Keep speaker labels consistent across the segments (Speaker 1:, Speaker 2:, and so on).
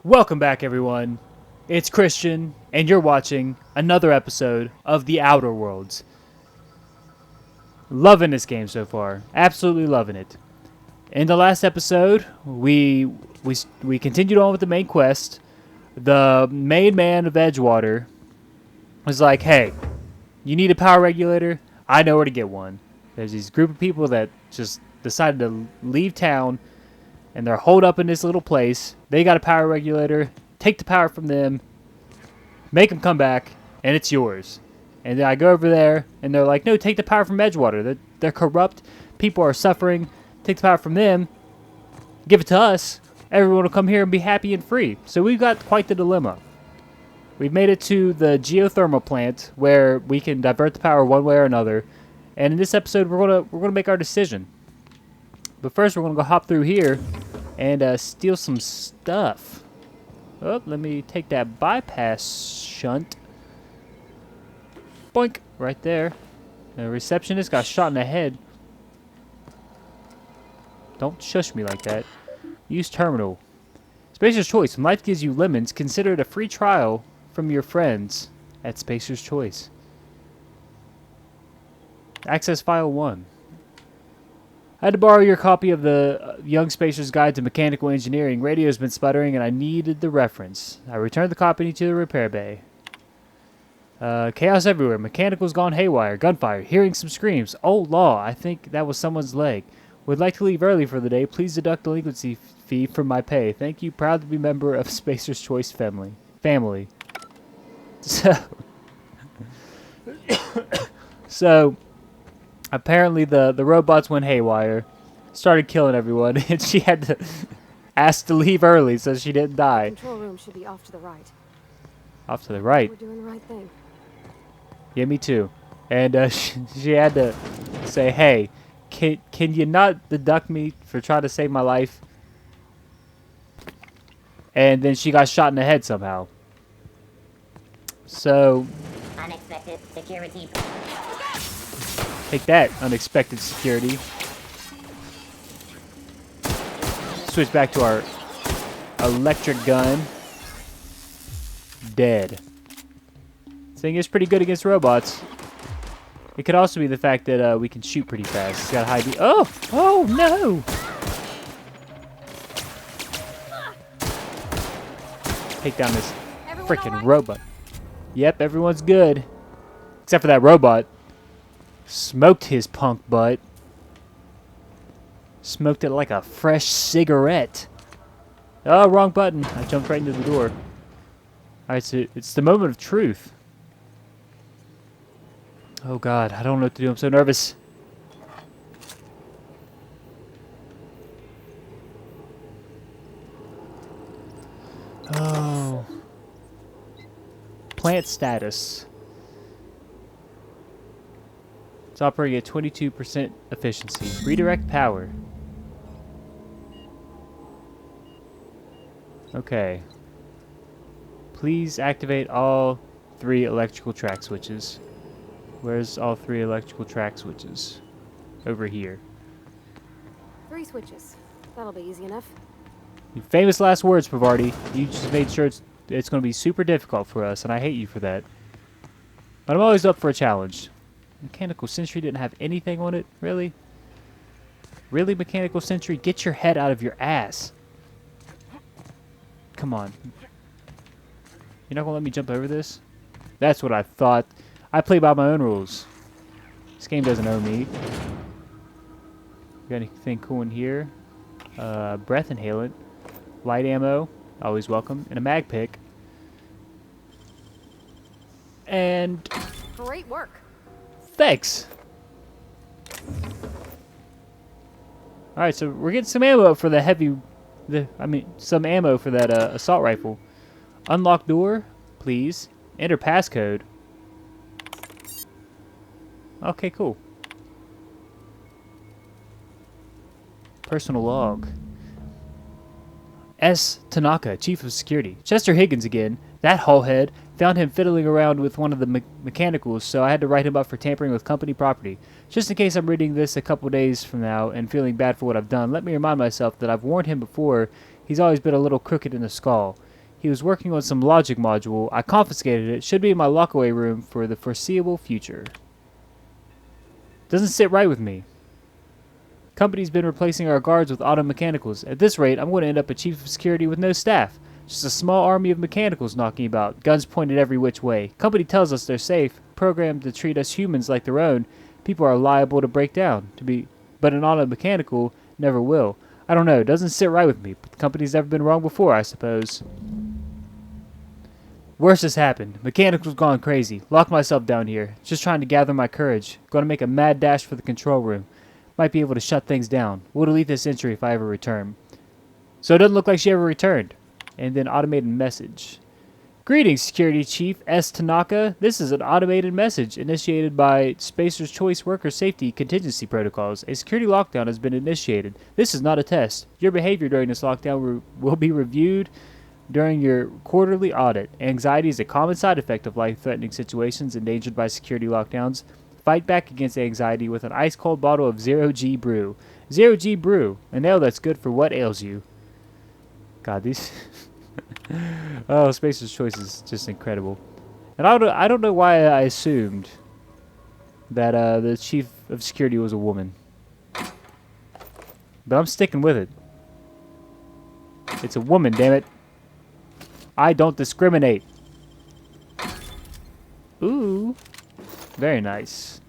Speaker 1: Welcome back, everyone. It's Christian, and you're watching another episode of The Outer Worlds. Loving this game so far. Absolutely loving it. In the last episode, we continued on with the main quest. The main man of Edgewater was like, hey, you need a power regulator? I know where to get one. There's these group of people that just decided to leave town, and they're holed up in this little place. They got a power regulator. Take the power from them. Make them come back, and it's yours. And then I go over there, and they're like, no, take the power from Edgewater. They're corrupt. People are suffering. Take the power from them. Give it to us. Everyone will come here and be happy and free. So we've got quite the dilemma. We've made it to the geothermal plant where we can divert the power one way or another. And in this episode, we're gonna make our decision. But first, we're gonna go hop through here and steal some stuff. Oh, let me take that bypass shunt. Boink! Right there. The receptionist got shot in the head. Don't shush me like that. Use terminal. Spacer's Choice. When life gives you lemons, consider it a free trial from your friends at Spacer's Choice. Access File 1. I had to borrow your copy of the Young Spacer's Guide to Mechanical Engineering. Radio's been sputtering and I needed the reference. I returned the copy to the repair bay. Chaos everywhere. Mechanical's gone haywire. Gunfire. Hearing some screams. Oh, law. I think that was someone's leg. Would like to leave early for the day. Please deduct delinquency fee from my pay. Thank you. Proud to be member of Spacer's Choice family. So, apparently the robots went haywire, started killing everyone, and she had to ask to leave early so she didn't die.
Speaker 2: Control room should be off to the right.
Speaker 1: Off to the right.
Speaker 2: We're doing the right thing.
Speaker 1: Yeah, me too. And she had to say, hey, can you not deduct me for trying to save my life? And then she got shot in the head somehow. So,
Speaker 3: unexpected security.
Speaker 1: take that, unexpected security. Switch back to our electric gun. Dead. This thing is pretty good against robots. It could also be the fact that we can shoot pretty fast. It's got high beat. Oh! Oh, no! Take down this freaking robot. Yep, everyone's good. Except for that robot. Smoked his punk butt. Smoked it like a fresh cigarette. Oh, wrong button. I jumped right into the door. Alright, so it's the moment of truth. Oh god, I don't know what to do. I'm so nervous. Oh. Plant status. It's operating at 22% efficiency. Redirect power. Okay. Please activate all 3 electrical track switches. Where's all 3 electrical track switches? Over here.
Speaker 2: 3 switches. That'll be easy enough.
Speaker 1: Your famous last words, Pavardi. You just made sure it's going to be super difficult for us, and I hate you for that. But I'm always up for a challenge. Mechanical Sentry didn't have anything on it? Really? Really, Mechanical Sentry? Get your head out of your ass. Come on. You're not going to let me jump over this? That's what I thought. I play by my own rules. This game doesn't owe me. Got anything cool in here? Breath inhalant. Light ammo. Always welcome. And a mag pick. And...
Speaker 2: Great work.
Speaker 1: thanks! Alright, so we're getting some ammo for the heavy... some ammo for that assault rifle. Unlock door, please. Enter passcode. Okay, cool. Personal log. S. Tanaka, Chief of Security. Chester Higgins again. That hullhead. Found him fiddling around with one of the mechanicals, so I had to write him up for tampering with company property. Just in case I'm reading this a couple days from now and feeling bad for what I've done, let me remind myself that I've warned him before. He's always been a little crooked in the skull. He was working on some logic module. I confiscated it. Should be in my lockaway room for the foreseeable future. Doesn't sit right with me. Company's been replacing our guards with auto mechanicals. At this rate, I'm going to end up a chief of security with no staff. Just a small army of mechanicals knocking about, guns pointed every which way. Company tells us they're safe, programmed to treat us humans like their own. People are liable to break down, but an auto mechanical never will. I don't know, doesn't sit right with me, but the company's never been wrong before, I suppose. Worse has happened. Mechanical's gone crazy. Locked myself down here. Just trying to gather my courage. Going to make a mad dash for the control room. Might be able to shut things down. We'll delete this entry if I ever return. So it doesn't look like she ever returned. And then automated message. Greetings, Security Chief S. Tanaka. This is an automated message initiated by Spacer's Choice Worker Safety Contingency Protocols. A security lockdown has been initiated. This is not a test. Your behavior during this lockdown will be reviewed during your quarterly audit. Anxiety is a common side effect of life-threatening situations endangered by security lockdowns. Fight back against anxiety with an ice-cold bottle of Zero-G Brew. Zero-G Brew, an ale that's good for what ails you. God, these... Oh, Spacer's Choice is just incredible. And I don't know why I assumed that the chief of security was a woman. But I'm sticking with it. It's a woman, damn it. I don't discriminate. Ooh. Very nice.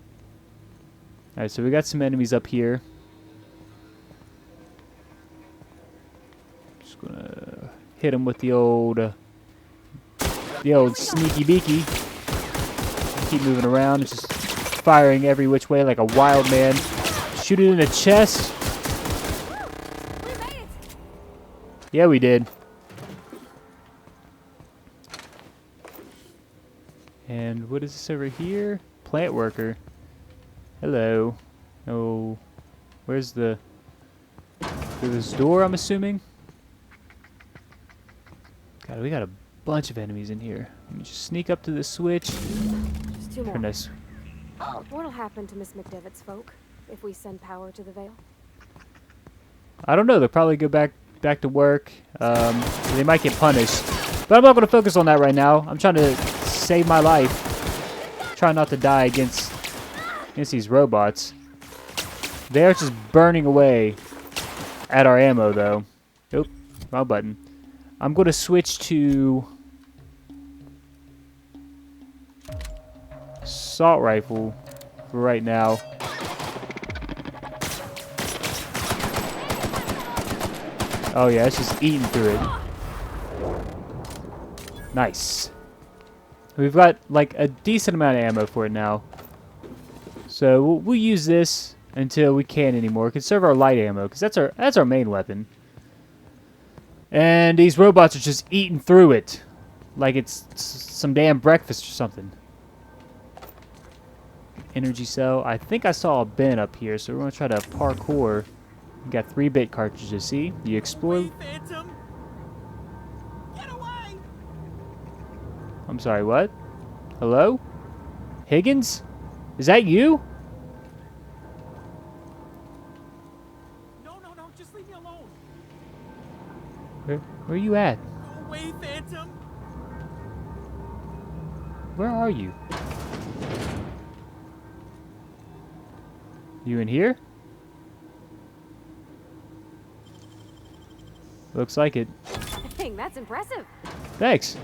Speaker 1: Alright, so we got some enemies up here. Just gonna hit them with the old sneaky beaky. Keep moving around, just firing every which way like a wild man. Shoot it in the chest.
Speaker 2: We made it.
Speaker 1: Yeah, we did. And what is this over here? Plant worker. Hello. Oh, where's the... Through this door, I'm assuming? God, we got a bunch of enemies in here. Let me just sneak up to the switch.
Speaker 2: Just two more.
Speaker 1: Turn this.
Speaker 2: What'll happen to Miss McDevitt's folk if we send power to the Vale?
Speaker 1: I don't know. They'll probably go back to work. They might get punished. But I'm not going to focus on that right now. I'm trying to save my life. Try not to die against these robots. They are just burning away at our ammo, though. Oop, wrong button. I'm going to switch to assault rifle for right now. Oh yeah, it's just eating through it. Nice. We've got like a decent amount of ammo for it now. So we'll use this until we can't anymore. Conserve our light ammo because that's our main weapon. And these robots are just eating through it like it's some damn breakfast or something. Energy cell. I think I saw a bin up here, so we're gonna try to parkour. We got 3-bit cartridges. See, you explore.
Speaker 4: Phantom! Get away!
Speaker 1: I'm sorry, what? Hello? Higgins? Is that you?
Speaker 4: No, just leave me alone.
Speaker 1: Where are you at?
Speaker 4: Go away, Phantom!
Speaker 1: Where are you? You in here? Looks like it.
Speaker 2: Dang, that's impressive.
Speaker 1: Thanks.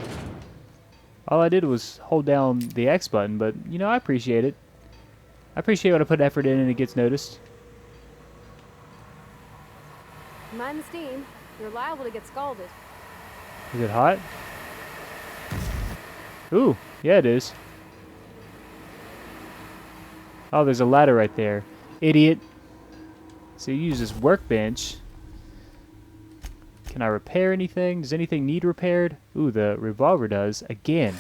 Speaker 1: All I did was hold down the X button, but, you know, I appreciate it. I appreciate when I put effort in and it gets noticed.
Speaker 2: Mind the steam. You're liable to get scalded.
Speaker 1: Is it hot? Ooh, yeah it is. Oh, there's a ladder right there. Idiot. So you use this workbench. Can I repair anything? Does anything need repaired? Ooh, the revolver does. Again.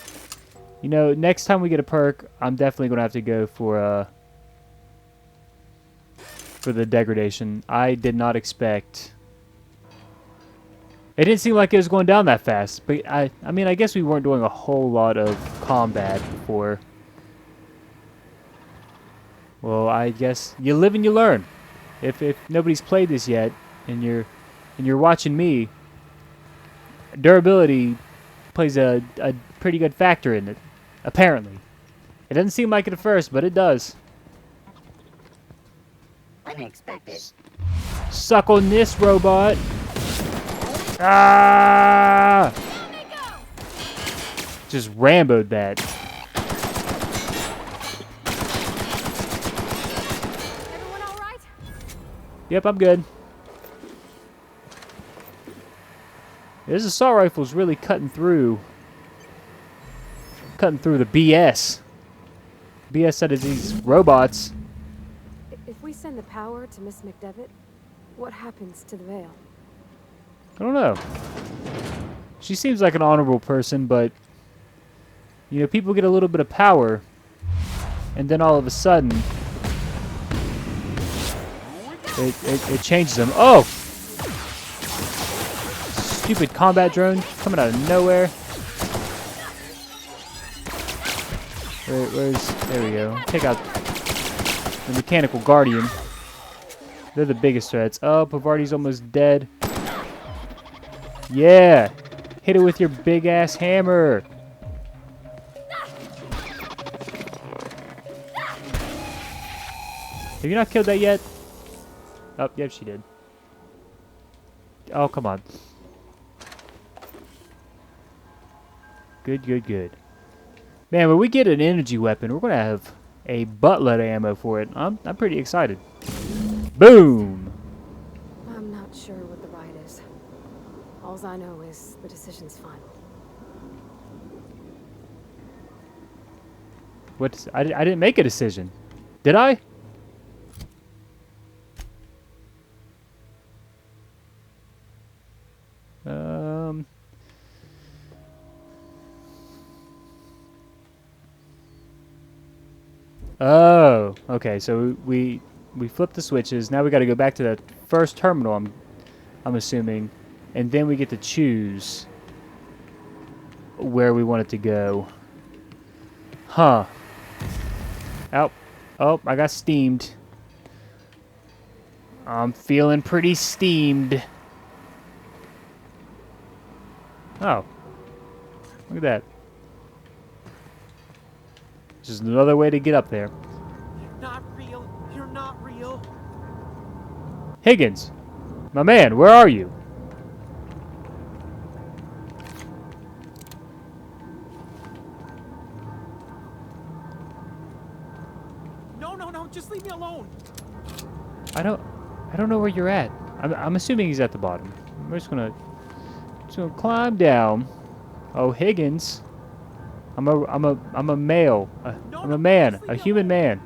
Speaker 1: You know, next time we get a perk, I'm definitely going to have to go for the degradation. I did not expect... It didn't seem like it was going down that fast. But, I mean, I guess we weren't doing a whole lot of combat before. Well, I guess you live and you learn. If nobody's played this yet, and you're watching me, durability plays a pretty good factor in it, apparently. It doesn't seem like it at first, but it does.
Speaker 3: Unexpected.
Speaker 1: Suck on this, robot. Ah! Just Rambo'd that.
Speaker 2: Everyone all right?
Speaker 1: Yep, I'm good. This assault rifle's really cutting through the BS. BS that is these robots.
Speaker 2: If we send the power to Miss McDevitt, what happens to the Veil?
Speaker 1: I don't know. She seems like an honorable person, but you know, people get a little bit of power, and then all of a sudden, it changes them. Oh! Stupid combat drone coming out of nowhere. There we go. Take out the Mechanical Guardian. They're the biggest threats. Oh, Pavarti's almost dead. Yeah! Hit it with your big ass hammer! Have you not killed that yet? Oh, yep, she did. Oh, come on. Good, good, good. Man, when we get an energy weapon, we're gonna have a buttload of ammo for it. I'm pretty excited. Boom!
Speaker 2: I'm not sure what the right is. Alls I know is the decision's final.
Speaker 1: What? I didn't make a decision. Did I? Oh, okay. So we flipped the switches. Now we got to go back to that first terminal. I'm assuming, and then we get to choose where we want it to go. Huh. Oh, I got steamed. I'm feeling pretty steamed. Oh. Look at that. Just another way to get up there.
Speaker 4: Not real. You're not real.
Speaker 1: Higgins! My man, where are you?
Speaker 4: No, just leave me alone.
Speaker 1: I don't know where you're at. I'm assuming he's at the bottom. We're just gonna climb down. Oh, Higgins. I'm a male. I'm a man, a human man.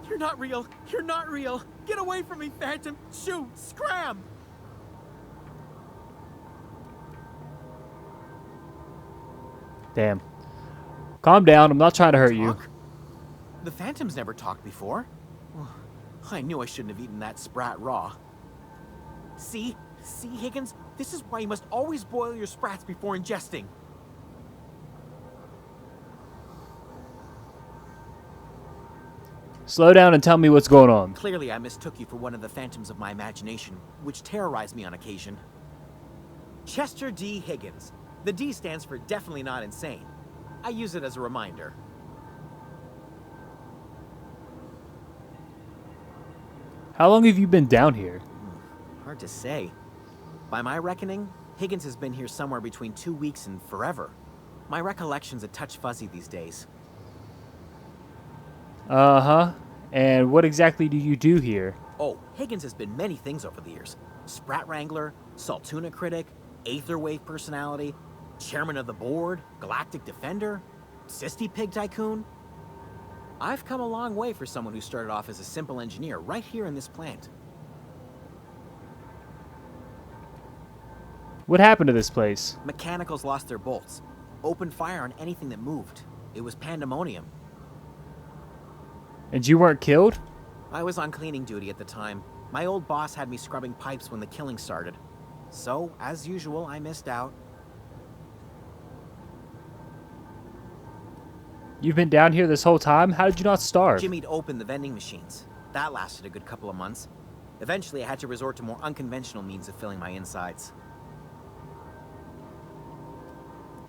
Speaker 4: You're not real. You're not real. Get away from me, Phantom. Shoot. Scram.
Speaker 1: Damn. Calm down. I'm not trying to hurt you.
Speaker 4: Talk? The Phantom's never talked before. I knew I shouldn't have eaten that sprat raw. See, Higgins? This is why you must always boil your sprats before ingesting.
Speaker 1: Slow down and tell me what's going on.
Speaker 4: Clearly, I mistook you for one of the phantoms of my imagination, which terrorized me on occasion. Chester D. Higgins. The D stands for definitely not insane. I use it as a reminder.
Speaker 1: How long have you been down here?
Speaker 4: Hard to say. By my reckoning, Higgins has been here somewhere between 2 weeks and forever. My recollection's a touch fuzzy these days.
Speaker 1: Uh-huh. And what exactly do you do here?
Speaker 4: Oh, Higgins has been many things over the years. Sprat Wrangler, Saltuna Critic, Aetherwave Personality, Chairman of the Board, Galactic Defender, Sisty Pig Tycoon. I've come a long way for someone who started off as a simple engineer right here in this plant.
Speaker 1: What happened to this place?
Speaker 4: Mechanicals lost their bolts. Opened fire on anything that moved. It was pandemonium.
Speaker 1: And you weren't killed?
Speaker 4: I was on cleaning duty at the time. My old boss had me scrubbing pipes when the killing started. So, as usual, I missed out.
Speaker 1: You've been down here this whole time? How did you not starve?
Speaker 4: Jimmy'd opened the vending machines. That lasted a good couple of months. Eventually, I had to resort to more unconventional means of filling my insides.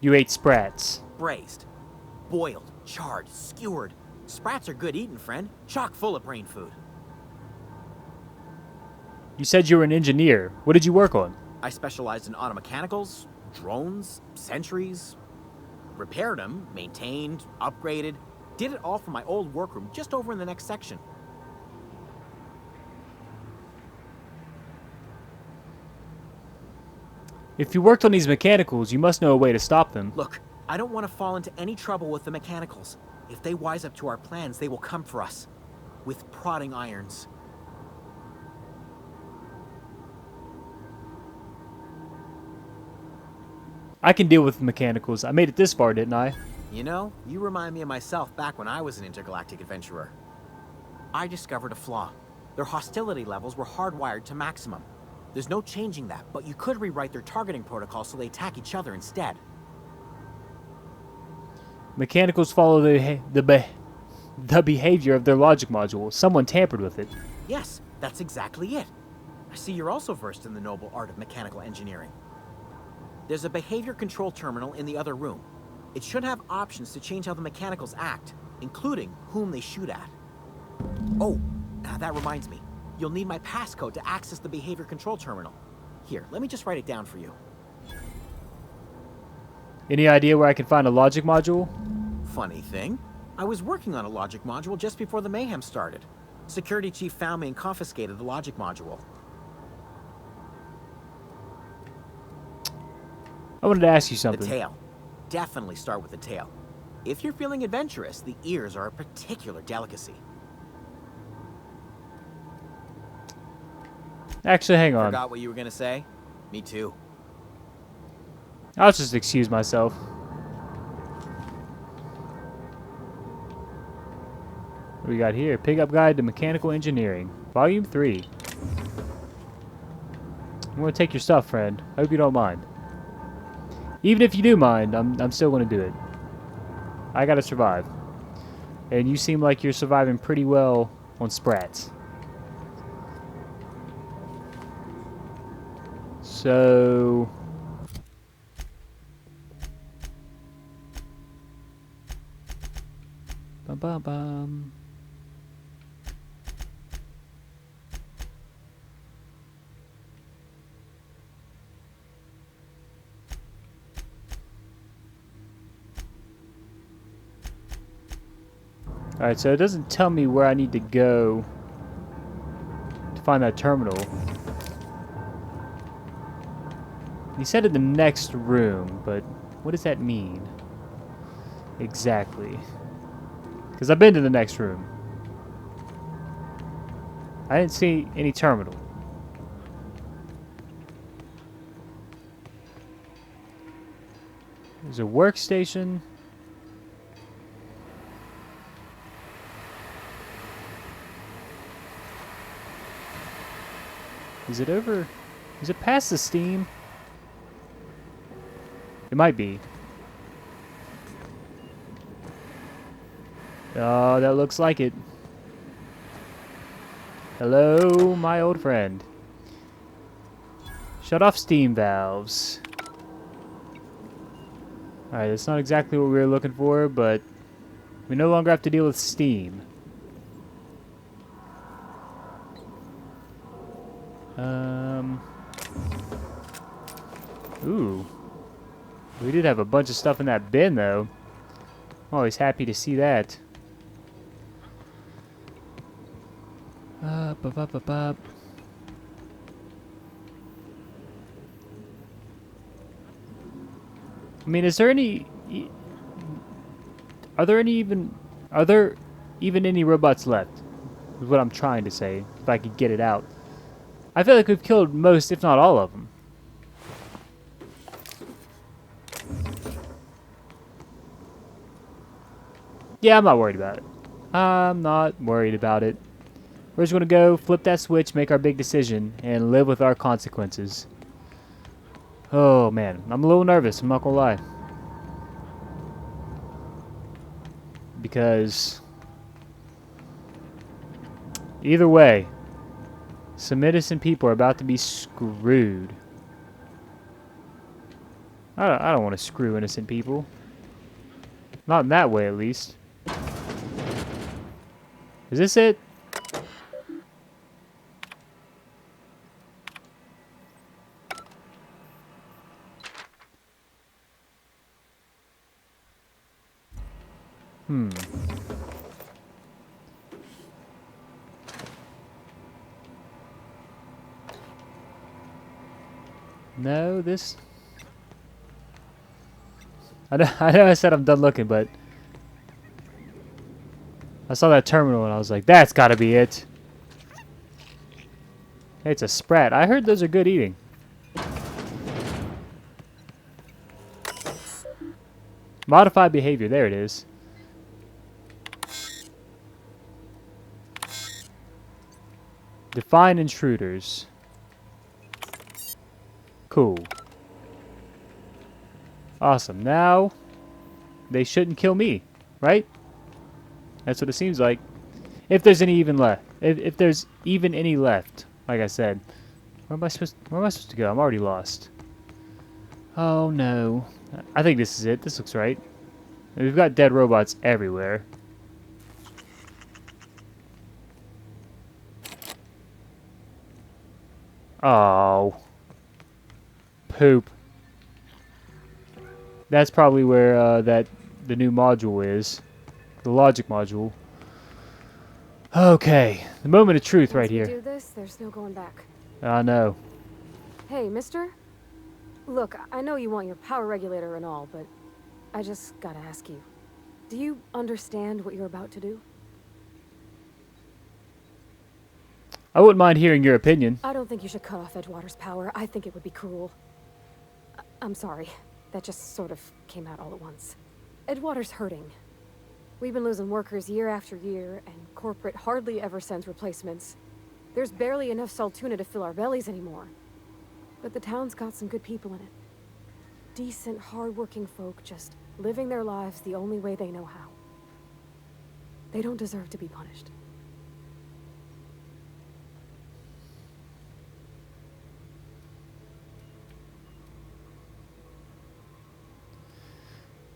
Speaker 1: You ate sprats.
Speaker 4: Braised, boiled, charred, skewered. Sprats are good eating, friend. Chock full of brain food.
Speaker 1: You said you were an engineer. What did you work on?
Speaker 4: I specialized in automechanicals, drones, sentries. Repaired them, maintained, upgraded. Did it all from my old workroom just over in the next section.
Speaker 1: If you worked on these mechanicals, you must know a way to stop them.
Speaker 4: Look, I don't want to fall into any trouble with the mechanicals. If they wise up to our plans, they will come for us. With prodding irons.
Speaker 1: I can deal with mechanicals. I made it this far, didn't I?
Speaker 4: You know, you remind me of myself back when I was an intergalactic adventurer. I discovered a flaw. Their hostility levels were hardwired to maximum. There's no changing that, but you could rewrite their targeting protocol so they attack each other instead.
Speaker 1: Mechanicals follow the behavior of their logic module. Someone tampered with it.
Speaker 4: Yes, that's exactly it. I see you're also versed in the noble art of mechanical engineering. There's a behavior control terminal in the other room. It should have options to change how the mechanicals act, including whom they shoot at. Oh, that reminds me. You'll need my passcode to access the behavior control terminal. Here, let me just write it down for you.
Speaker 1: Any idea where I can find a logic module?
Speaker 4: Funny thing, I was working on a logic module just before the mayhem started. Security chief found me and confiscated the logic module.
Speaker 1: I wanted to ask you
Speaker 4: The
Speaker 1: something.
Speaker 4: tail. Definitely start with the tail. If you're feeling adventurous, the ears are a particular delicacy.
Speaker 1: Actually, hang on.
Speaker 4: Forgot what you were gonna say? Me too.
Speaker 1: I'll just excuse myself. What do we got here? Pickup Guide to Mechanical Engineering, Volume 3. I'm going to take your stuff, friend. I hope you don't mind. Even if you do mind, I'm still going to do it. I got to survive. And you seem like you're surviving pretty well on sprats. So... Bum bum bum. Alright, so it doesn't tell me where I need to go to find that terminal. He said in the next room, but what does that mean? Exactly. Because I've been to the next room. I didn't see any terminal. There's a workstation. Is it over? Is it past the steam? It might be. Oh, that looks like it. Hello, my old friend. Shut off steam valves. Alright, that's not exactly what we were looking for, but we no longer have to deal with steam. Ooh. We did have a bunch of stuff in that bin, though. I'm always happy to see that. Ba-ba-ba-ba. I mean, is there any... Are there even any robots left? Is what I'm trying to say, if I could get it out. I feel like we've killed most, if not all of them. Yeah, I'm not worried about it. I'm not worried about it. We're just going to go, flip that switch, make our big decision, and live with our consequences. Oh, man. I'm a little nervous, I'm not going to lie. Because... either way, some innocent people are about to be screwed. I don't want to screw innocent people. Not in that way, at least. Is this it? Hmm. No, this... I know I said I'm done looking, but... I saw that terminal and I was like, that's gotta be it. Hey, it's a Sprat. I heard those are good eating. Modified behavior. There it is. Define intruders. Cool. Awesome. Now, they shouldn't kill me, right? That's what it seems like. If there's any even left. If there's even any left, like I said. Where am I supposed to go? I'm already lost. Oh no. I think this is it. This looks right. We've got dead robots everywhere. Oh. Poop. That's probably where the new module is. The logic module. Okay. The moment of truth right here.
Speaker 2: Once we do this, there's no going back.
Speaker 1: I know.
Speaker 2: Hey, mister? Look, I know you want your power regulator and all, but I just gotta ask you. Do you understand what you're about to do?
Speaker 1: I wouldn't mind hearing your opinion.
Speaker 2: I don't think you should cut off Edgewater's power. I think it would be cruel. I'm sorry. That just sort of came out all at once. Edgewater's hurting. We've been losing workers year after year, and corporate hardly ever sends replacements. There's barely enough Saltuna to fill our bellies anymore. But the town's got some good people in it. Decent, hard-working folk just living their lives the only way they know how. They don't deserve to be punished.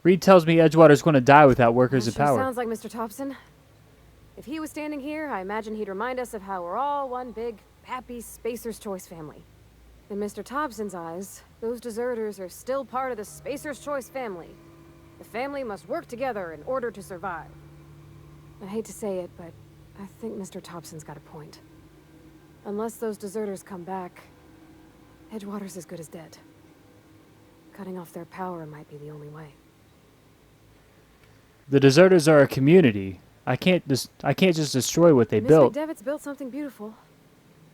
Speaker 1: Reed tells me Edgewater's going to die without workers in
Speaker 2: Sure
Speaker 1: power.
Speaker 2: sounds like Mr. Thompson. If he was standing here, I imagine he'd remind us of how we're all one big, happy Spacer's Choice family. In Mr. Thompson's eyes, those deserters are still part of the Spacer's Choice family. The family must work together in order to survive. I hate to say it, but I think Mr. Thompson's got a point. Unless those deserters come back, Edgewater's as good as dead. Cutting off their power might be the only way.
Speaker 1: The deserters are a community. I can't just destroy what they built.
Speaker 2: Miss McDevitt's built something beautiful.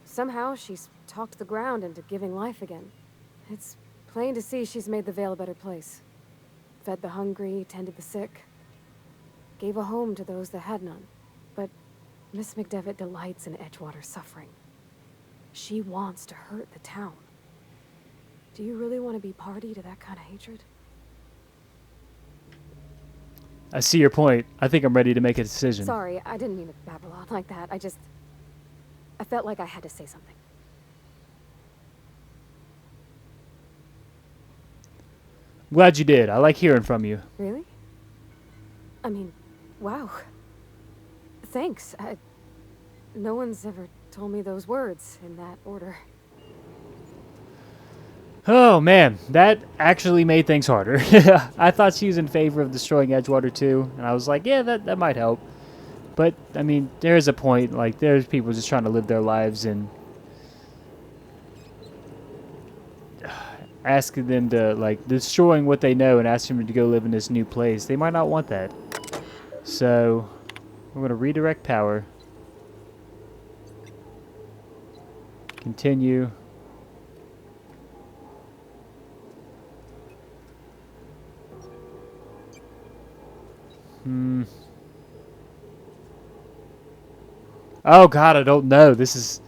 Speaker 2: Somehow she's talked the ground into giving life again. It's plain to see she's made the Vale a better place. Fed the hungry, tended the sick. Gave a home to those that had none. But Miss McDevitt delights in Edgewater's suffering. She wants to hurt the town. Do you really want to be party to that kind of hatred?
Speaker 1: I see your point. I think I'm ready to make a decision.
Speaker 2: Sorry, I didn't mean to babble on like that. I felt like I had to say something.
Speaker 1: I'm glad you did. I like hearing from you.
Speaker 2: Really? I mean, wow. Thanks. No one's ever told me those words in that order.
Speaker 1: Oh man, that actually made things harder. I thought she was in favor of destroying Edgewater too, and I was like, yeah, that might help. But, I mean, there's a point, like, there's people just trying to live their lives and asking them to, like, destroying what they know and asking them to go live in this new place. They might not want that. So, we're going to redirect power. Continue. Oh god, I don't know. This is...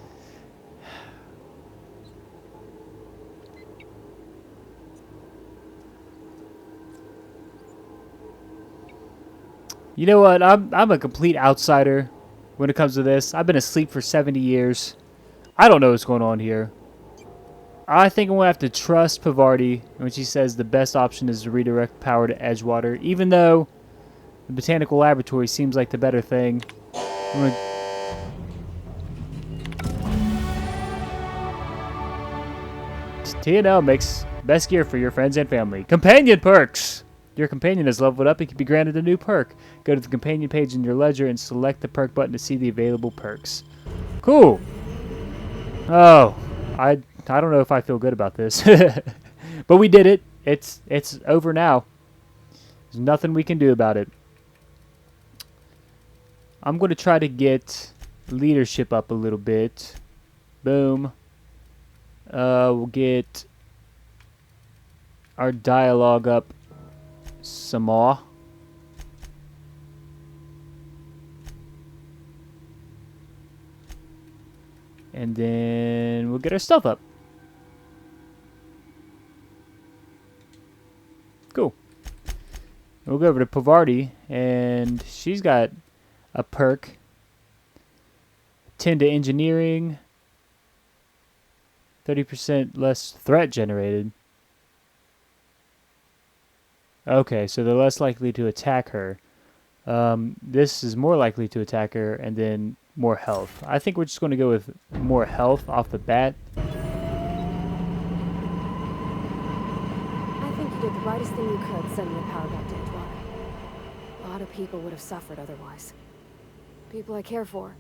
Speaker 1: You know what? I'm a complete outsider when it comes to this. I've been asleep for 70 years. I don't know what's going on here. I think I'm going to have to trust Pavarti when she says the best option is to redirect power to Edgewater, even though the Botanical Laboratory seems like the better thing. I'm gonna... TNL makes best gear for your friends and family. Companion perks! Your companion is leveled up and can be granted a new perk. Go to the companion page in your ledger and select the perk button to see the available perks. Cool! Oh, I don't know if I feel good about this. But we did it. It's over now. There's nothing we can do about it. I'm going to try to get leadership up a little bit. Boom. We'll get our dialogue up some more. And then we'll get our stuff up. Cool. We'll go over to Pavarti, and she's got a perk. 10 to engineering. 30% less threat generated. Okay, so they're less likely to attack her. This is more likely to attack her, and then more health. I think we're just going to go with more health off the bat.
Speaker 2: I think you did the rightest thing you could sending the power back to Edgewater. A lot of people would have suffered otherwise. People I care for.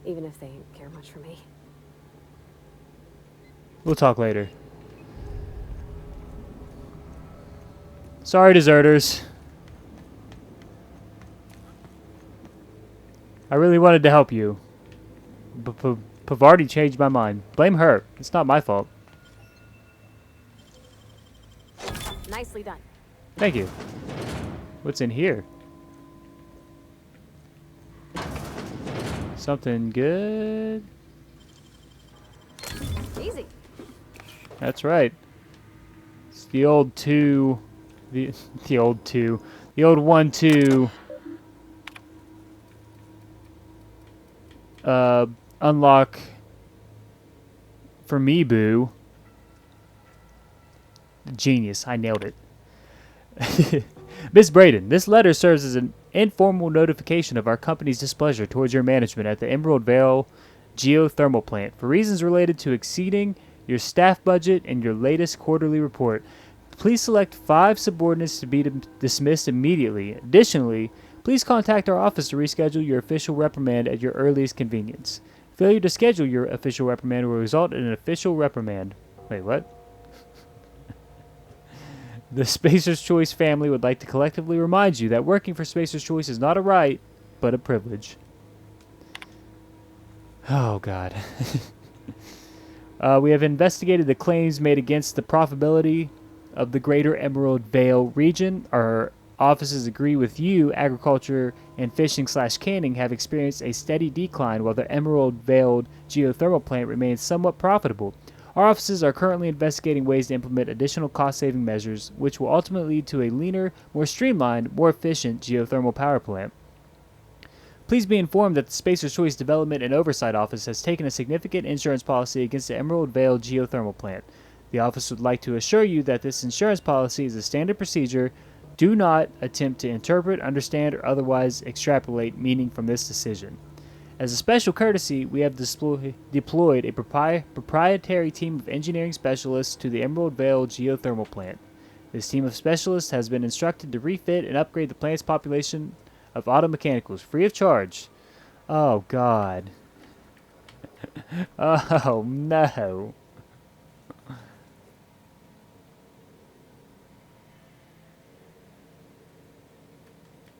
Speaker 2: Even if they don't care much for me.
Speaker 1: We'll talk later. Sorry, deserters. I really wanted to help you. Pavarti changed my mind. Blame her. It's not my fault.
Speaker 2: Nicely done.
Speaker 1: Thank you. What's in here? Something good?
Speaker 2: Easy.
Speaker 1: That's right. It's the old 2... The old 2... The old 1-2... unlock for me, boo. Genius. I nailed it. Miss Braden, this letter serves as an informal notification of our company's displeasure towards your management at the Emerald Vale geothermal plant for reasons related to exceeding your staff budget and your latest quarterly report. Please select 5 subordinates to be dismissed immediately. Additionally, please contact our office to reschedule your official reprimand at your earliest convenience. Failure to schedule your official reprimand will result in an official reprimand. Wait, what? The Spacer's Choice family would like to collectively remind you that working for Spacer's Choice is not a right, but a privilege. Oh, God. We have investigated the claims made against the profitability of the Greater Emerald Vale region. Our offices agree with you. Agriculture and fishing/canning have experienced a steady decline while the Emerald Vale geothermal plant remains somewhat profitable. Our offices are currently investigating ways to implement additional cost-saving measures, which will ultimately lead to a leaner, more streamlined, more efficient geothermal power plant. Please be informed that the Spacer's Choice Development and Oversight Office has taken a significant insurance policy against the Emerald Vale geothermal plant. The office would like to assure you that this insurance policy is a standard procedure. Do not attempt to interpret, understand, or otherwise extrapolate meaning from this decision. As a special courtesy, we have deployed a proprietary team of engineering specialists to the Emerald Vale geothermal plant. This team of specialists has been instructed to refit and upgrade the plant's population of auto mechanicals free of charge. Oh, God. Oh, no.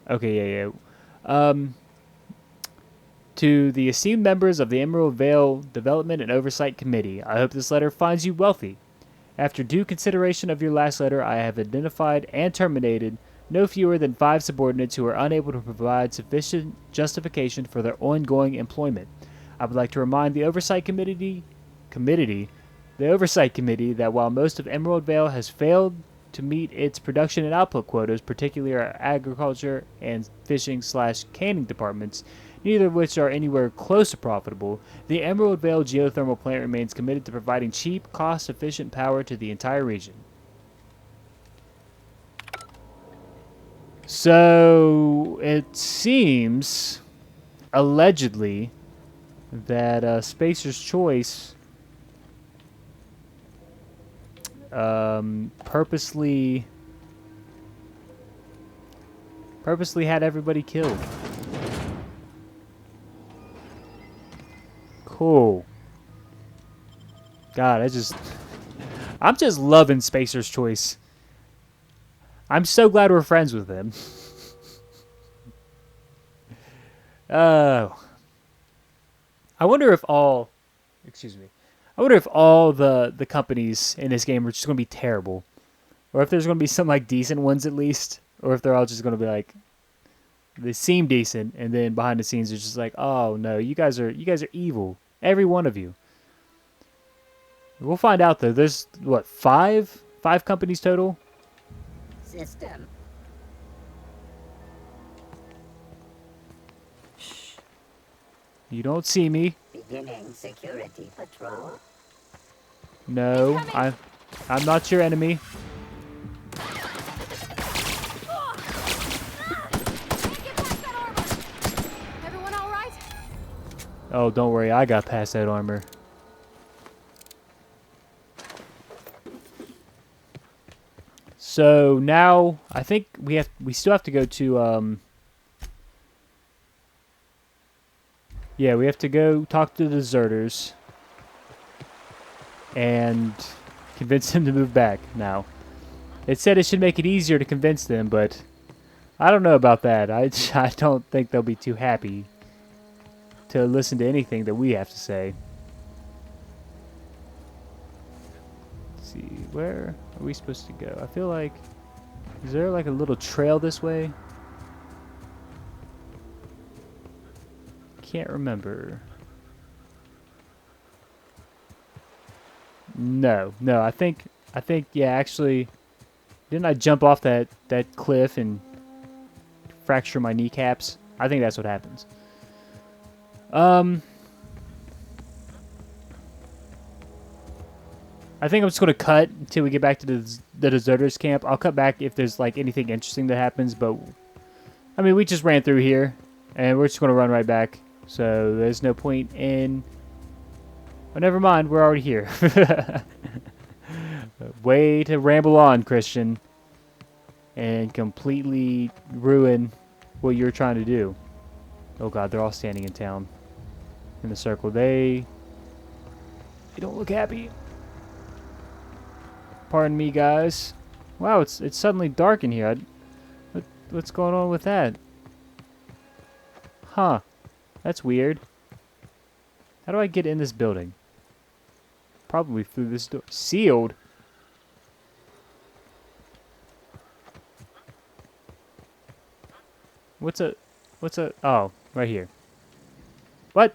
Speaker 1: Okay, yeah. To the esteemed members of the Emerald Vale Development and Oversight Committee, I hope this letter finds you wealthy. After due consideration of your last letter, I have identified and terminated no fewer than 5 subordinates who are unable to provide sufficient justification for their ongoing employment. I would like to remind the Oversight Committee that while most of Emerald Vale has failed to meet its production and output quotas, particularly our agriculture and fishing/canning departments, neither of which are anywhere close to profitable, the Emerald Vale geothermal plant remains committed to providing cheap, cost-efficient power to the entire region. So, it seems, allegedly, that Spacer's Choice purposely had everybody killed. Cool. God, I'm just loving Spacer's Choice. I'm so glad we're friends with him. Oh. I wonder if all the companies in this game are just going to be terrible. Or if there's going to be some like decent ones at least. Or if they're all just going to be like, they seem decent, and then behind the scenes it's just like, oh no, you guys are evil. Every one of you. We'll find out though. There's what, five companies total?
Speaker 3: System.
Speaker 1: You don't see me.
Speaker 3: Beginning security patrol.
Speaker 1: No, I'm not your enemy.
Speaker 2: Everyone all right?
Speaker 1: Oh, don't worry, I got past that armor. So now I think we still have to go to yeah, we have to go talk to the deserters and convince them to move back now. It said it should make it easier to convince them, but I don't know about that. I don't think they'll be too happy to listen to anything that we have to say. Let's see, where are we supposed to go? I feel like, is there like a little trail this way? Can't remember. No, I think yeah, actually, didn't I jump off that cliff and fracture my kneecaps? I think that's what happens. I think I'm just gonna cut until we get back to the deserters camp. I'll cut back if there's like anything interesting that happens, but I mean, we just ran through here and we're just gonna run right back. So there's no point in... Oh, never mind. We're already here. Way to ramble on, Christian. And completely ruin what you're trying to do. Oh god, they're all standing in town. In the circle. They don't look happy. Pardon me, guys. Wow, it's suddenly dark in here. What's going on with that? Huh. That's weird. How do I get in this building? Probably through this door. Sealed? What's a... Oh, right here. What?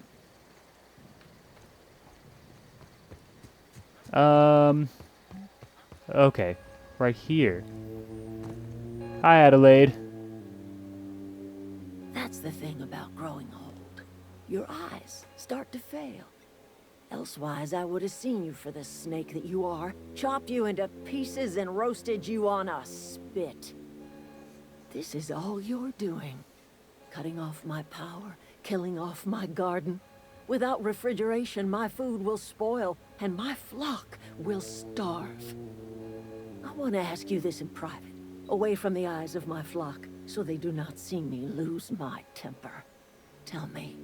Speaker 1: Okay. Right here. Hi, Adelaide.
Speaker 5: That's the thing about growing old. Your eyes start to fail. Elsewise, I would have seen you for the snake that you are, chopped you into pieces and roasted you on a spit. This is all you're doing. Cutting off my power, killing off my garden. Without refrigeration, my food will spoil, and my flock will starve. I want to ask you this in private, away from the eyes of my flock, so they do not see me lose my temper. Tell me,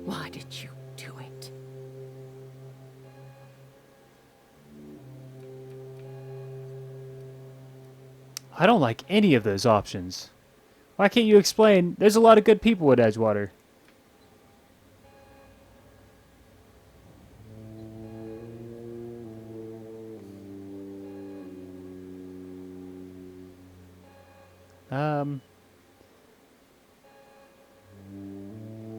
Speaker 5: why did you do it?
Speaker 1: I don't like any of those options. Why can't you explain? There's a lot of good people at Edgewater.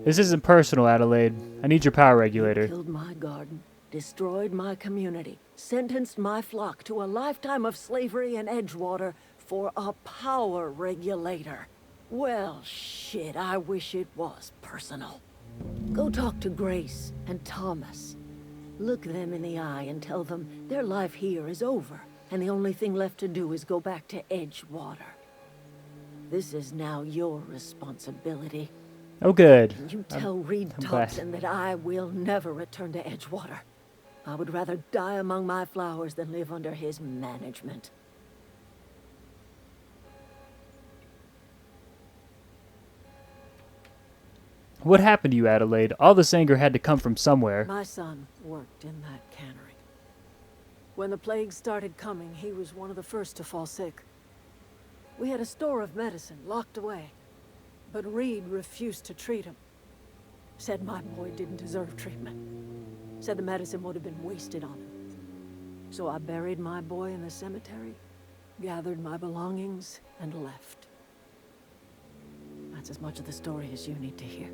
Speaker 1: This isn't personal, Adelaide. I need your power regulator.
Speaker 5: You killed my garden, destroyed my community, sentenced my flock to a lifetime of slavery in Edgewater for a power regulator. Well, shit, I wish it was personal. Go talk to Grace and Thomas. Look them in the eye and tell them their life here is over, and the only thing left to do is go back to Edgewater. This is now your responsibility.
Speaker 1: Oh, good.
Speaker 5: You tell Reed
Speaker 1: I'm glad.
Speaker 5: Thompson that I will never return to Edgewater. I would rather die among my flowers than live under his management.
Speaker 1: What happened to you, Adelaide? All this anger had to come from somewhere.
Speaker 5: My son worked in that cannery. When the plague started coming, he was one of the first to fall sick. We had a store of medicine locked away, but Reed refused to treat him. Said my boy didn't deserve treatment. Said the medicine would have been wasted on him. So I buried my boy in the cemetery, gathered my belongings, and left. That's as much of the story as you need to hear.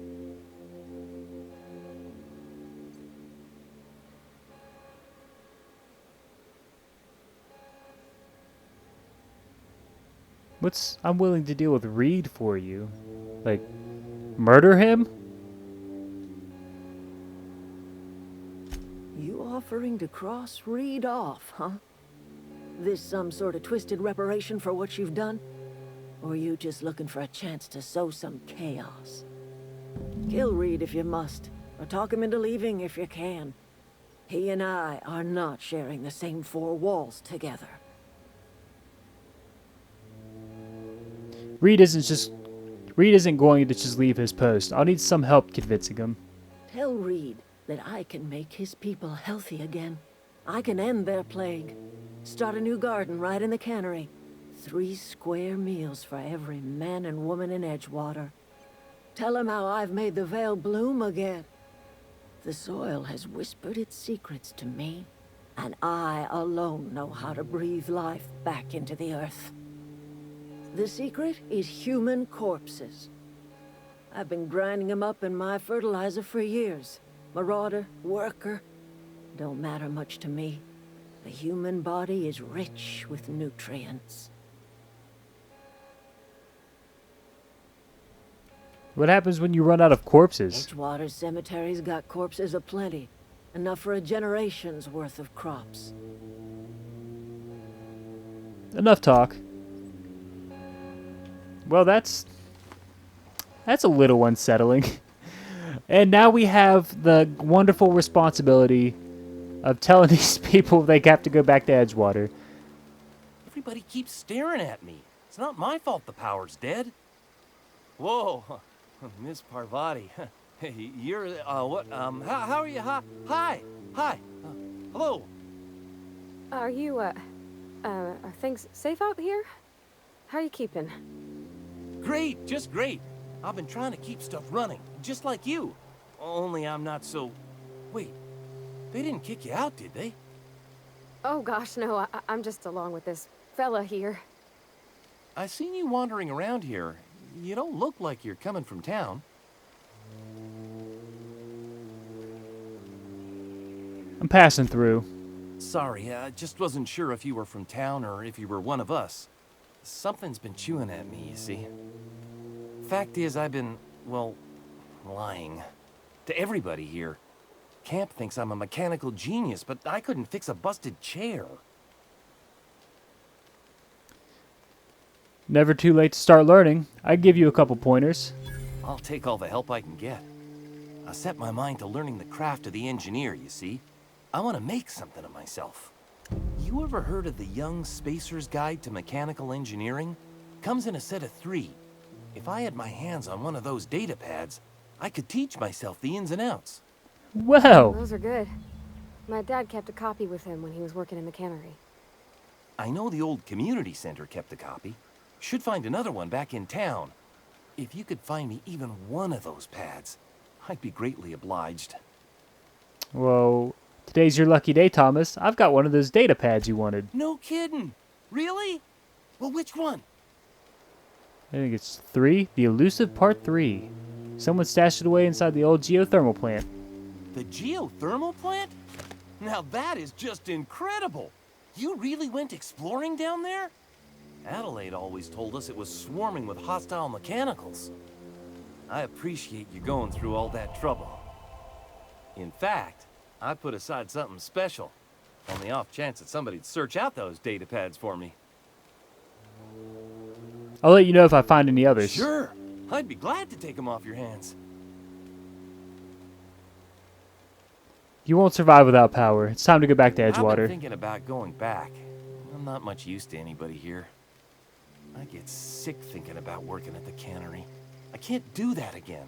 Speaker 1: I'm willing to deal with Reed for you. Like, murder him?
Speaker 5: You offering to cross Reed off, huh? This some sort of twisted reparation for what you've done? Or you just looking for a chance to sow some chaos? Kill Reed if you must, or talk him into leaving if you can. He and I are not sharing the same four walls together.
Speaker 1: Reed isn't going to just leave his post. I'll need some help convincing him.
Speaker 5: Tell Reed that I can make his people healthy again. I can end their plague. Start a new garden right in the cannery. 3 square meals for every man and woman in Edgewater. Tell him how I've made the Vale bloom again. The soil has whispered its secrets to me, and I alone know how to breathe life back into the earth. The secret is human corpses. I've been grinding them up in my fertilizer for years. Marauder, worker, don't matter much to me. The human body is rich with nutrients.
Speaker 1: What happens when you run out of corpses?
Speaker 5: Edgewater Cemetery's got corpses aplenty. Enough for a generation's worth of crops.
Speaker 1: Enough talk. Well, that's a little unsettling. And now we have the wonderful responsibility of telling these people they have to go back to Edgewater.
Speaker 6: Everybody keeps staring at me. It's not my fault the power's dead. Whoa, Miss Parvati. Hey, you're, what, how are you? Hi, hello.
Speaker 2: Are you, are things safe out here? How are you keeping?
Speaker 6: Great, just great. I've been trying to keep stuff running, just like you. Only I'm not so... Wait, they didn't kick you out, did they?
Speaker 2: Oh gosh, no, I'm just along with this fella here.
Speaker 6: I seen you wandering around here. You don't look like you're coming from town.
Speaker 1: I'm passing through.
Speaker 6: Sorry, I just wasn't sure if you were from town or if you were one of us. Something's been chewing at me, you see. Fact is, I've been, well, lying. To everybody here. Camp thinks I'm a mechanical genius, but I couldn't fix a busted chair.
Speaker 1: Never too late to start learning. I give you a couple pointers.
Speaker 6: I'll take all the help I can get. I set my mind to learning the craft of the engineer, you see. I want to make something of myself. You ever heard of the Young Spacer's Guide to Mechanical Engineering? Comes in a set of 3. If I had my hands on one of those data pads, I could teach myself the ins and outs.
Speaker 1: Well,
Speaker 2: Those are good. My dad kept a copy with him when he was working in the cannery.
Speaker 6: I know the old community center kept a copy. Should find another one back in town. If you could find me even one of those pads, I'd be greatly obliged.
Speaker 1: well, today's your lucky day, Thomas. I've got one of those data pads you wanted.
Speaker 6: No kidding. Really? Well, which one?
Speaker 1: I think it's 3, the elusive part 3. Someone stashed it away inside the old geothermal plant.
Speaker 6: The geothermal plant? Now that is just incredible. You really went exploring down there? Adelaide always told us it was swarming with hostile mechanicals. I appreciate you going through all that trouble. In fact, I put aside something special, on the off chance that somebody'd search out those data pads for me.
Speaker 1: I'll let you know if I find any others.
Speaker 6: Sure, I'd be glad to take them off your hands.
Speaker 1: You won't survive without power. It's time to go back to
Speaker 6: I've
Speaker 1: Edgewater.
Speaker 6: been thinking about going back. I'm not much use to anybody here. I get sick thinking about working at the cannery. I can't do that again.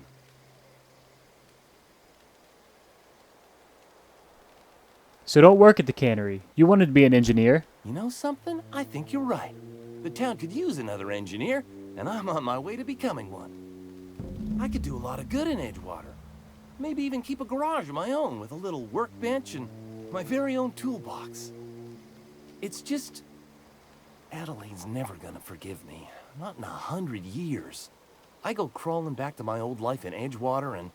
Speaker 1: So don't work at the cannery. You wanted to be an engineer.
Speaker 6: You know something? I think you're right. The town could use another engineer, and I'm on my way to becoming one. I could do a lot of good in Edgewater. Maybe even keep a garage of my own with a little workbench and my very own toolbox. It's just... Adelaide's never gonna forgive me. Not in 100 years. I go crawling back to my old life in Edgewater, and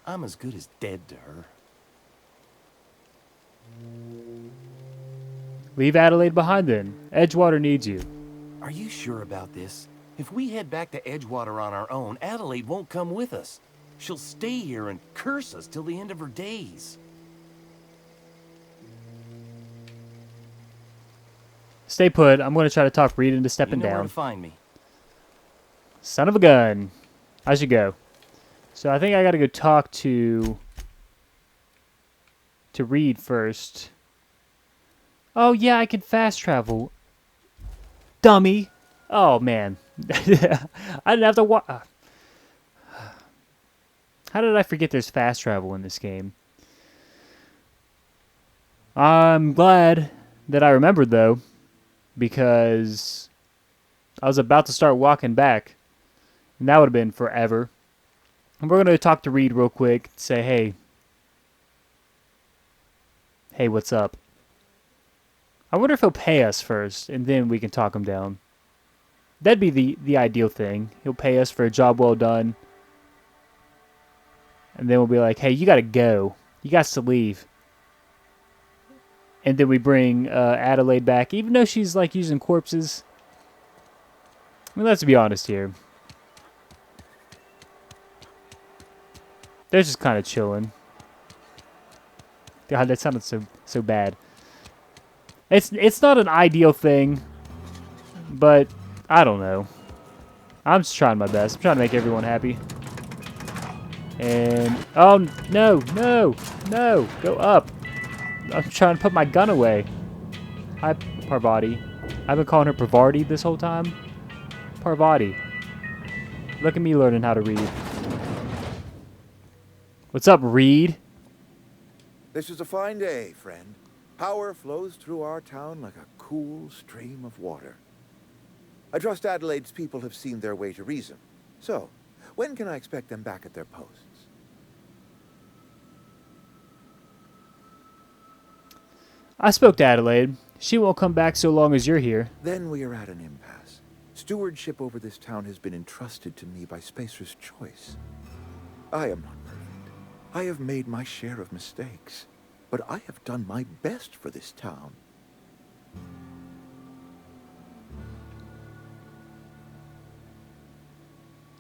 Speaker 6: I'm as good as dead to her.
Speaker 1: Leave Adelaide behind then. Edgewater needs you.
Speaker 6: Are you sure about this? If we head back to Edgewater on our own, Adelaide won't come with us. She'll stay here and curse us till the end of her days.
Speaker 1: Stay put. I'm going to try to talk Reed into
Speaker 6: You
Speaker 1: stepping
Speaker 6: know where
Speaker 1: down.
Speaker 6: to find me.
Speaker 1: Son of a gun. I should go. So I think I got to go talk to Reed first. Oh yeah, I can fast travel. Dummy. Oh man. I didn't have to How did I forget there's fast travel in this game? I'm glad that I remembered though, because I was about to start walking back, and that would have been forever. And we're going to talk to Reed real quick, say, hey, what's up? I wonder if he'll pay us first, and then we can talk him down. That'd be the ideal thing. He'll pay us for a job well done, and then we'll be like, hey, you got to go. You got to leave. And then we bring Adelaide back, even though she's like using corpses. I mean, let's be honest here. They're just kind of chilling. God, that sounded so bad. It's not an ideal thing, but I don't know. I'm just trying my best. I'm trying to make everyone happy. And oh no, go up. I'm trying to put my gun away. Hi, Parvati. I've been calling her Parvati this whole time. Parvati. Look at me learning how to read. What's up, Reed?
Speaker 7: This is a fine day, friend. Power flows through our town like a cool stream of water. I trust Adelaide's people have seen their way to reason. So, when can I expect them back at their posts?
Speaker 1: I spoke to Adelaide. She won't come back so long as you're here.
Speaker 7: Then we are at an impasse. Stewardship over this town has been entrusted to me by Spacer's Choice. I am not perfect. I have made my share of mistakes. But I have done my best for this town.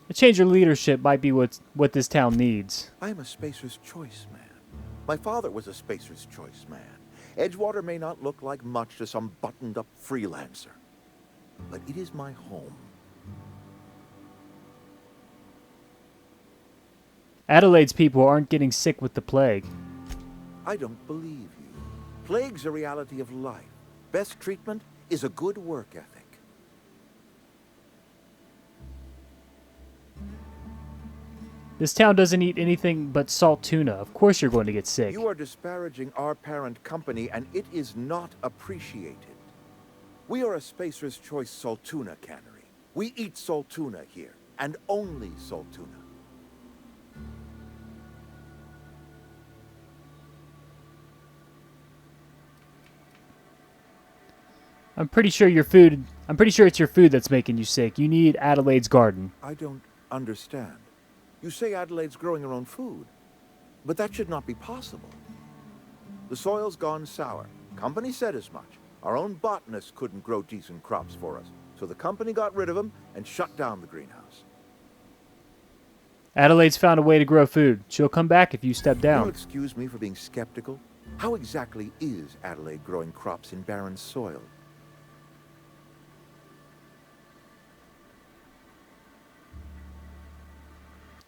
Speaker 1: A change of leadership might be what this town needs.
Speaker 7: I am a Spacer's Choice man. My father was a Spacer's Choice man. Edgewater may not look like much to some buttoned-up freelancer, but it is my home.
Speaker 1: Adelaide's people aren't getting sick with the plague.
Speaker 7: I don't believe you. Plague's a reality of life. Best treatment is a good work ethic.
Speaker 1: This town doesn't eat anything but salt tuna. Of course you're going to get sick.
Speaker 7: You are disparaging our parent company, and it is not appreciated. We are a Spacer's Choice salt tuna cannery. We eat salt tuna here, and only salt tuna.
Speaker 1: I'm pretty sure it's your food that's making you sick. You need Adelaide's garden.
Speaker 7: I don't understand. You say Adelaide's growing her own food, but that should not be possible. The soil's gone sour. Company said as much. Our own botanists couldn't grow decent crops for us. So the company got rid of them and shut down the greenhouse.
Speaker 1: Adelaide's found a way to grow food. She'll come back if you step
Speaker 7: You'll
Speaker 1: down.
Speaker 7: excuse me for being skeptical. How exactly is Adelaide growing crops in barren soil?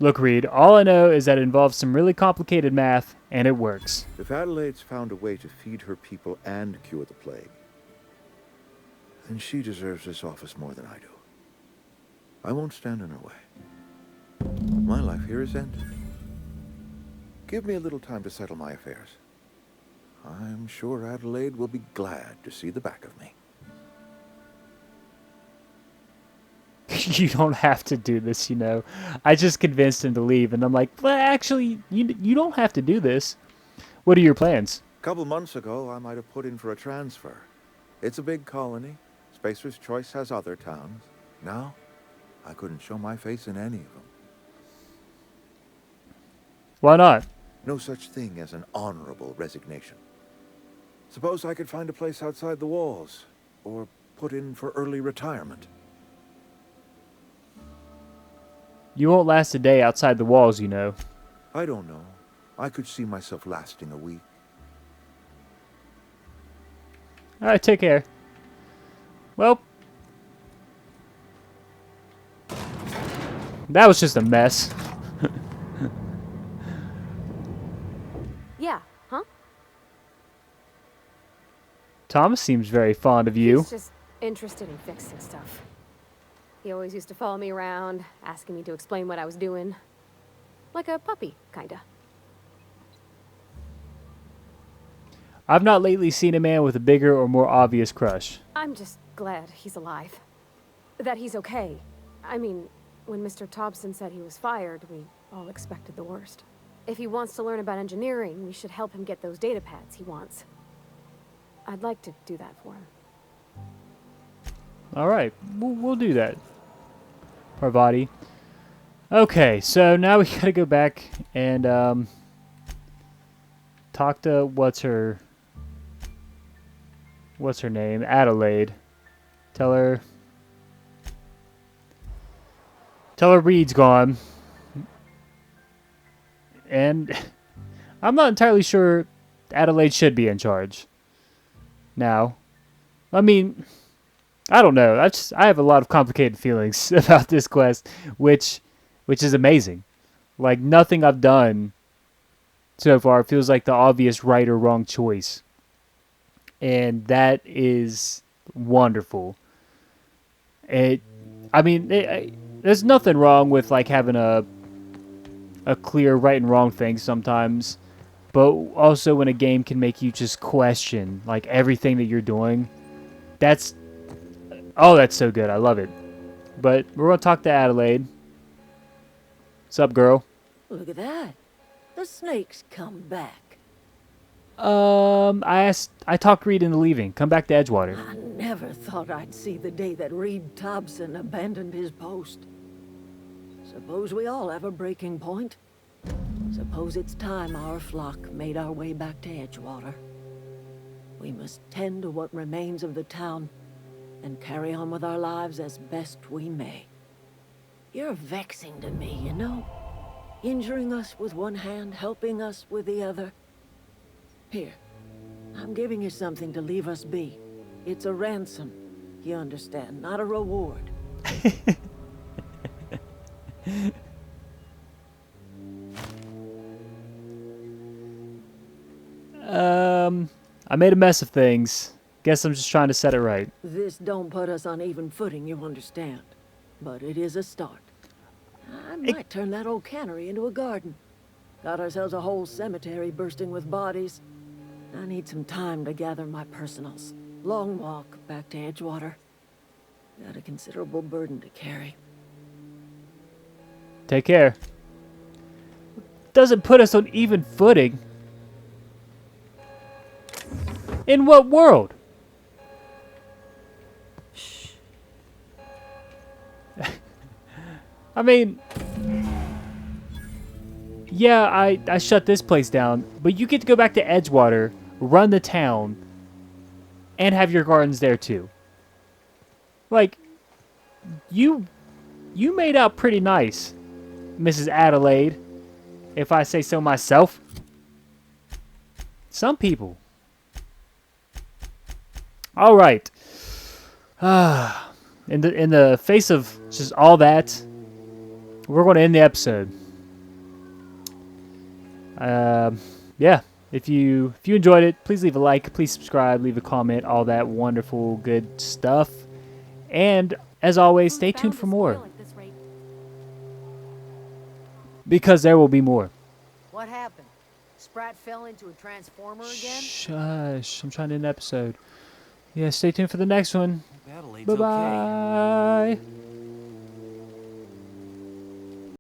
Speaker 1: Look, Reed, all I know is that it involves some really complicated math, and it works.
Speaker 7: If Adelaide's found a way to feed her people and cure the plague, then she deserves this office more than I do. I won't stand in her way. My life here is ended. Give me a little time to settle my affairs. I'm sure Adelaide will be glad to see the back of me.
Speaker 1: You don't have to do this, you know. I just convinced him to leave, and I'm like, well, actually, you don't have to do this. What are your plans?
Speaker 7: A couple months ago, I might have put in for a transfer. It's a big colony. Spacer's Choice has other towns. Now, I couldn't show my face in any of them.
Speaker 1: Why not?
Speaker 7: No such thing as an honorable resignation. Suppose I could find a place outside the walls, or put in for early retirement.
Speaker 1: You won't last a day outside the walls, you know.
Speaker 7: I don't know. I could see myself lasting a week.
Speaker 1: Alright, take care. Well, that was just a mess.
Speaker 2: Yeah, huh?
Speaker 1: Thomas seems very fond of you.
Speaker 2: He's just interested in fixing stuff. He always used to follow me around, asking me to explain what I was doing. Like a puppy, kinda.
Speaker 1: I've not lately seen a man with a bigger or more obvious crush.
Speaker 2: I'm just glad he's alive. That he's okay. I mean, when Mr. Thompson said he was fired, we all expected the worst. If he wants to learn about engineering, we should help him get those data pads he wants. I'd like to do that for him.
Speaker 1: Alright, we'll do that. Parvati. Okay, so now we gotta go back and talk to what's her name? Adelaide. Tell her Reed's gone. And I'm not entirely sure Adelaide should be in charge. Now, I mean, I don't know. I have a lot of complicated feelings about this quest, which is amazing. Like, nothing I've done so far feels like the obvious right or wrong choice. And that is wonderful. There's nothing wrong with like having a clear right and wrong thing sometimes, but also when a game can make you just question like everything that you're doing. That's so good. I love it. But we're gonna talk to Adelaide. What's up, girl?
Speaker 5: Look at that. The snake's come back.
Speaker 1: I talked Reed into leaving. Come back to Edgewater.
Speaker 5: I never thought I'd see the day that Reed Thompson abandoned his post. Suppose we all have a breaking point. Suppose it's time our flock made our way back to Edgewater. We must tend to what remains of the town and carry on with our lives as best we may. You're vexing to me, you know? Injuring us with one hand, helping us with the other. Here, I'm giving you something to leave us be. It's a ransom, you understand, not a reward.
Speaker 1: I made a mess of things. Guess I'm just trying to set it right.
Speaker 5: This don't put us on even footing, you understand. But it is a start. I might turn that old cannery into a garden. Got ourselves a whole cemetery bursting with bodies. I need some time to gather my personals. Long walk back to Edgewater. Got a considerable burden to carry.
Speaker 1: Take care. Doesn't put us on even footing. In what world?
Speaker 2: Shh.
Speaker 1: I mean, yeah, I shut this place down, but you get to go back to Edgewater, run the town, and have your gardens there too. Like, you made out pretty nice, Mrs. Adelaide, if I say so myself. Some people. All right. In the face of just all that, we're going to end the episode. Yeah. If you enjoyed it, please leave a like, please subscribe, leave a comment, all that wonderful good stuff. And as always, stay tuned for more, because there will be more.
Speaker 8: What happened? Sprat fell into a transformer again?
Speaker 1: Shush, I'm trying to end the episode. Yeah, stay tuned for the next one.
Speaker 6: Adelaide's
Speaker 1: Bye-bye.
Speaker 6: okay.